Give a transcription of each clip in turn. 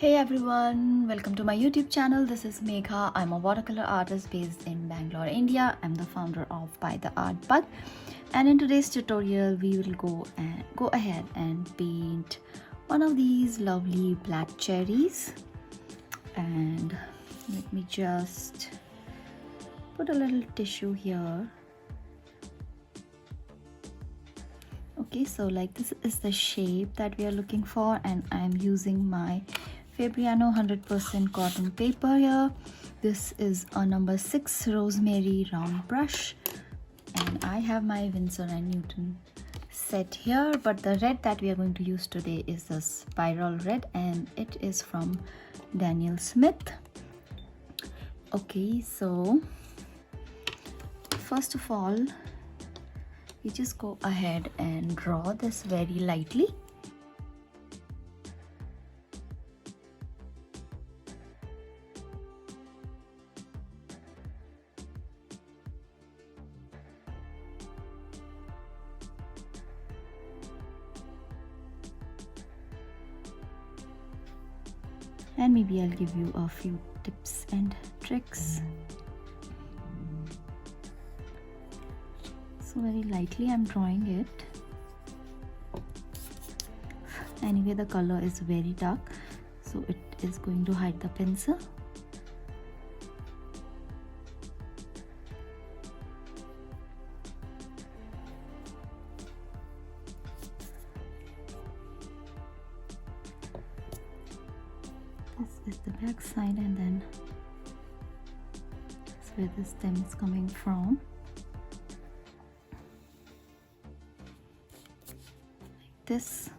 Hey everyone, welcome to my YouTube channel. This is Megha. I'm a watercolor artist based in Bangalore, India. I'm the founder of By the Art Bug, and in today's tutorial we will go ahead and paint one of these lovely black cherries. And let me just put a little tissue here. Okay, so like this is the shape that we are looking for, and I'm using my Fabriano 100% cotton paper here. This is a number 6 rosemary round brush, and I have my Winsor & Newton set here, but the red that we are going to use today is the spiral red, and it is from Daniel Smith. Okay, so first of all, you just go ahead and draw this very lightly. And maybe I'll give you a few tips and tricks. So very lightly I'm drawing it. Anyway, the color is very dark, so it is going to hide the pencil. This is the back side, and then that's where the stem is coming from. Like this.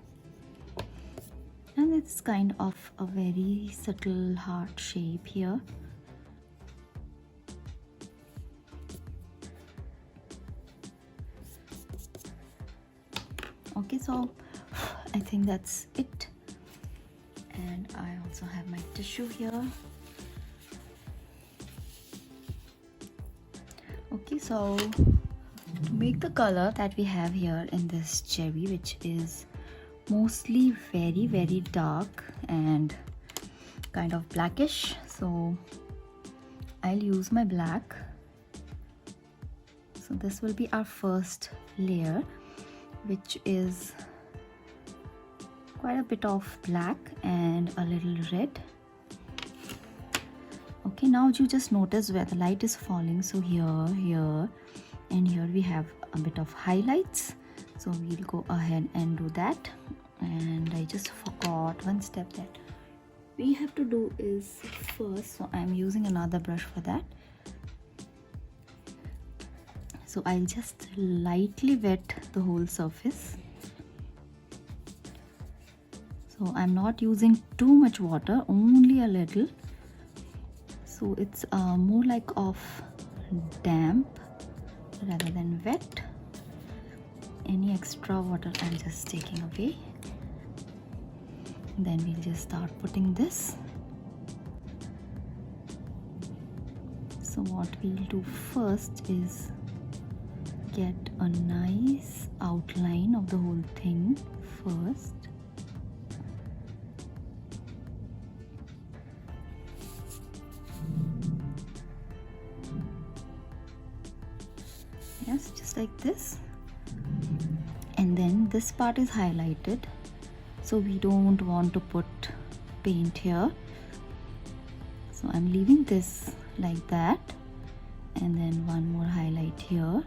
And it's kind of a very subtle heart shape here. Okay, so I think that's it. And I also have my tissue here. Okay, so to make the color that we have here in this cherry, which is mostly very dark and kind of blackish, so I'll use my black. So this will be our first layer, which is quite a bit of black and a little red. Okay, now you just notice where the light is falling. So here and here we have a bit of highlights, so we'll go ahead and do that. And I just forgot one step that we have to do is first, so I'm using another brush for that. So I'll just lightly wet the whole surface. So I'm not using too much water, only a little, so it's more like of damp rather than wet. Any extra water I'm just taking away. Then we'll just start putting this. So what we'll do first is get a nice outline of the whole thing first. Yes, just like this. And then this part is highlighted, so we don't want to put paint here, so I'm leaving this like that, and then one more highlight here,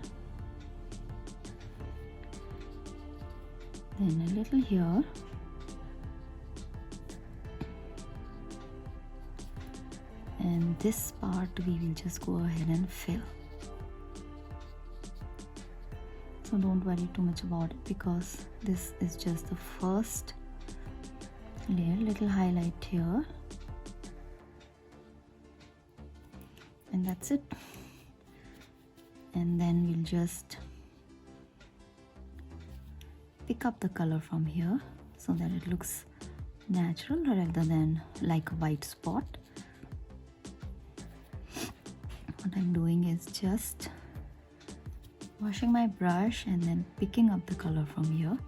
then a little here, and this part we will just go ahead and fill. So don't worry too much about it, because this is just the first layer. Little highlight here, and that's it. And then we'll just pick up the color from here so that it looks natural rather than like a white spot. What I'm doing is just washing my brush and then picking up the color from here.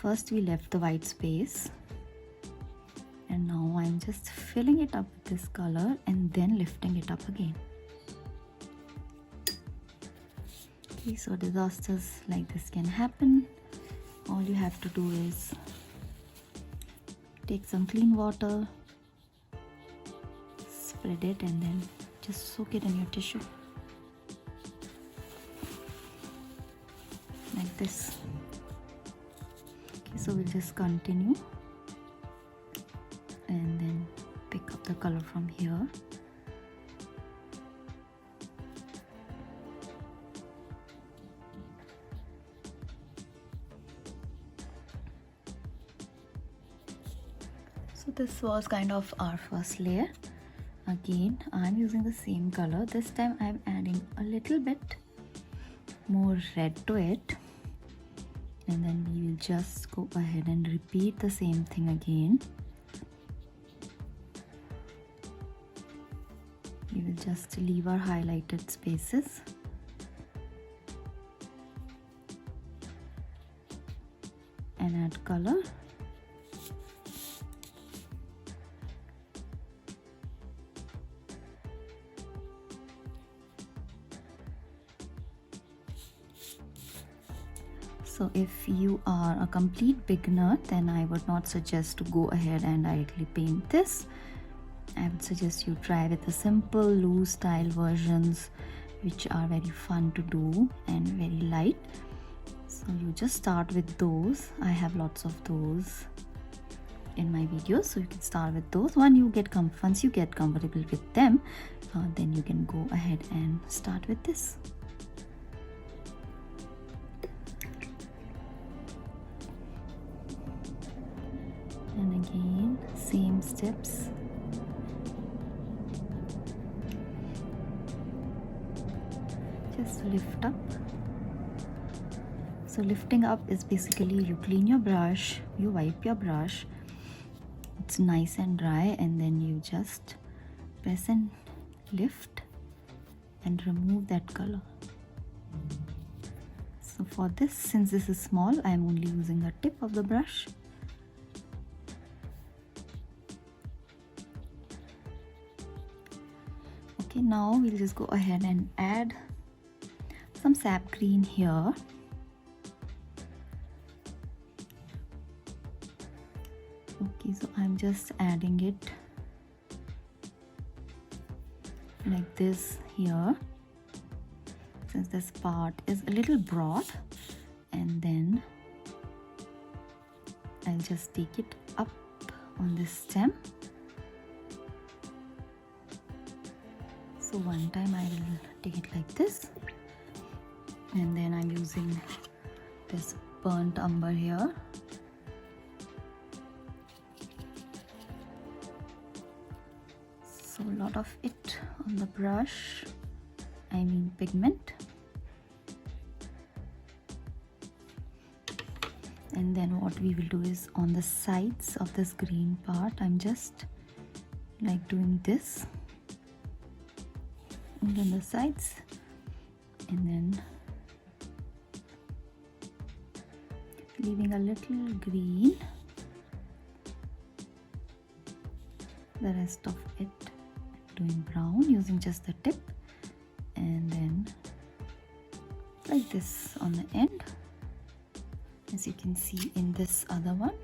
First we left the white space, And now I'm just filling it up with this color and then lifting it up again. Okay, so disasters like this can happen. All you have to do is take some clean water, spread it, and then just soak it in your tissue like this. Okay, so we'll just continue and then pick up the color from here. So this was kind of our first layer. Again, I'm using the same color. This time I'm adding a little bit more red to it, and then we will just go ahead and repeat the same thing again. We will just leave our highlighted spaces. And add color. So if you are a complete beginner, then I would not suggest to go ahead and directly paint this. I would suggest you try with the simple loose style versions, which are very fun to do and very light. So you just start with those. I have lots of those in my videos, so you can start with those. Once you get comfortable with them, then you can go ahead and start with this. And again, same steps. Just lift up. So lifting up is basically you clean your brush, you wipe your brush, it's nice and dry, and then you just press and lift and remove that color. So for this, since this is small, I am only using the tip of the brush. Okay, now we'll just go ahead and add some sap green here. Okay, so I'm just adding it like this here, since this part is a little broad, and then I'll just take it up on this stem. So one time I will take it like this, and then I'm using this burnt umber here. So a lot of it on the brush, I mean pigment. And then what we will do is on the sides of this green part, I'm just like doing this, and then the sides, and then leaving a little green, the rest of it doing brown using just the tip, and then like this on the end, as you can see in this other one.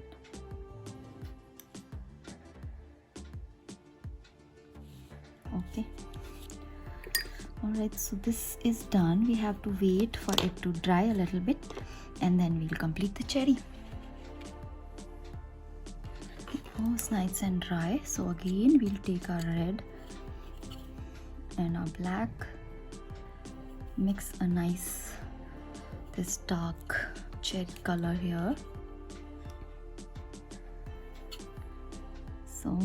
Okay, all right, so this is done. We have to wait for it to dry a little bit, and then we'll complete the cherry. Almost nice and dry. So again, we'll take our red and our black, mix a nice this dark cherry color here. So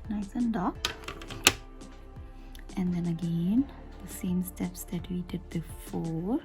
nice and dark, and then again the same steps that we did before.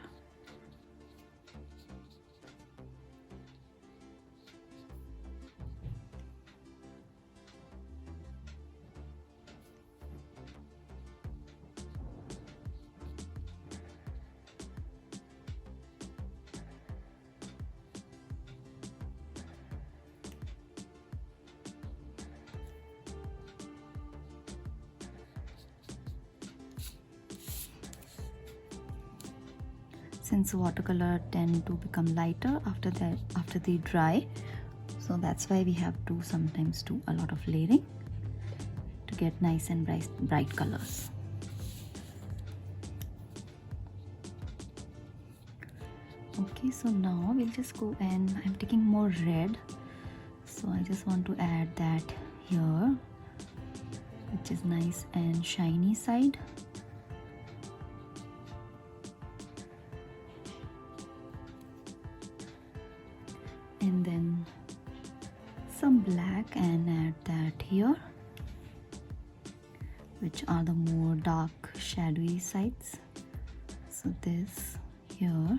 since watercolor tend to become lighter after they dry, so that's why we have to sometimes do a lot of layering to get nice and bright colors. Okay, so now we'll just go, and I'm taking more red, so I just want to add that here, which is nice and shiny side. And then some black and add that here, which are the more dark shadowy sides. So this here.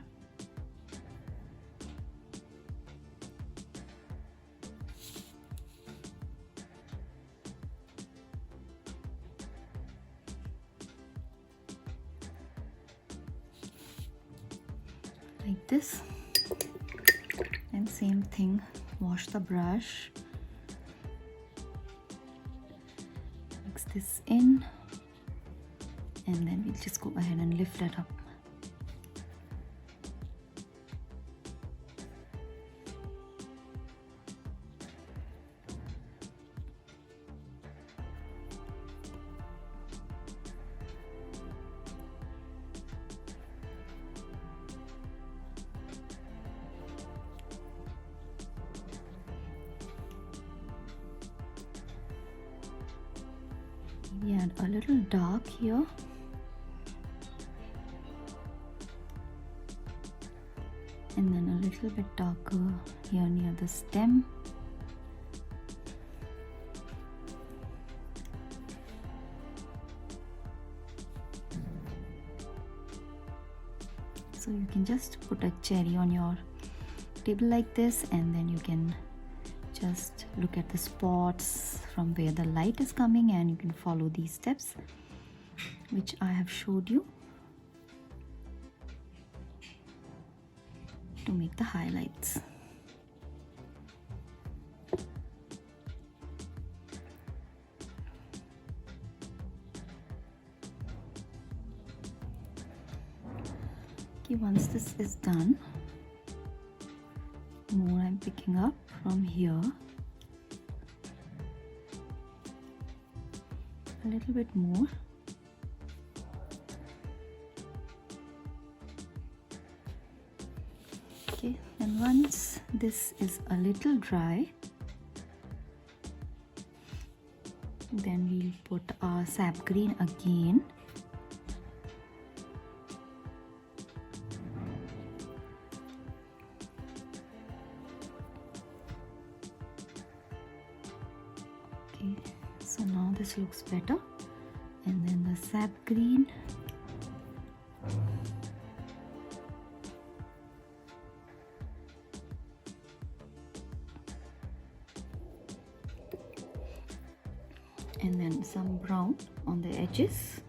Like this. And same thing, wash the brush, mix this in, and then we'll just go ahead and lift it up. We add a little dark here, and then a little bit darker here near the stem. So you can just put a cherry on your table like this, and then you can just look at the spots from where the light is coming, and you can follow these steps which I have showed you to make the highlights. Okay, once this is done, more I'm picking up from here, a little bit more. Okay, and once this is a little dry, then we'll put our sap green again. Okay, so now this looks better, and then the sap green. And then some brown on the edges.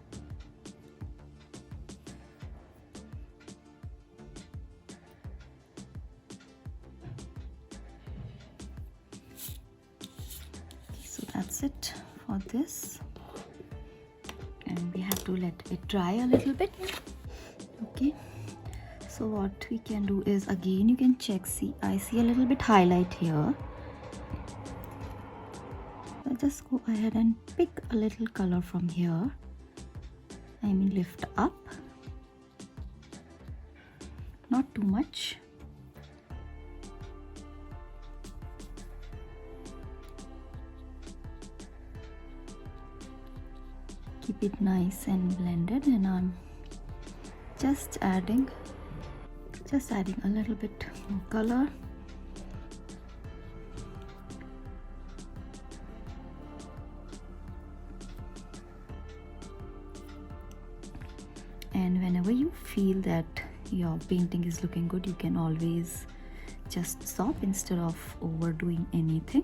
So that's it for this, and we have to let it dry a little bit. Okay, so what we can do is, again, you can check, see, I see a little bit highlight here. I'll just go ahead and pick a little color from here. I mean, lift up, not too much. Keep it nice and blended, and I'm just adding a little bit more color. And whenever you feel that your painting is looking good, you can always just stop instead of overdoing anything.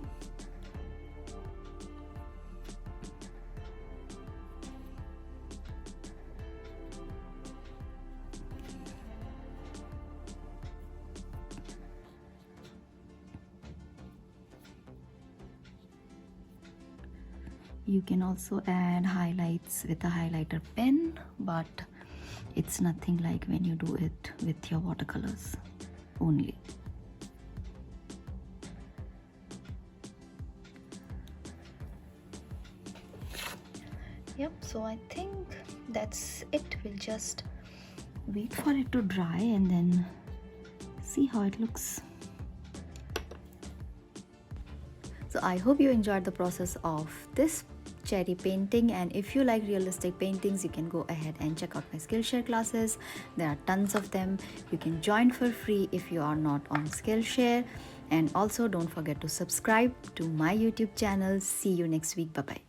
You can also add highlights with a highlighter pen, but It's nothing like when you do it with your watercolors only. Yep, so I think that's it. We'll just wait for it to dry and then see how it looks. So I hope you enjoyed the process of this cherry painting, and if you like realistic paintings, you can go ahead and check out my Skillshare classes. There are tons of them. You can join for free if you are not on Skillshare, and also don't forget to subscribe to my YouTube channel. See you next week. Bye bye.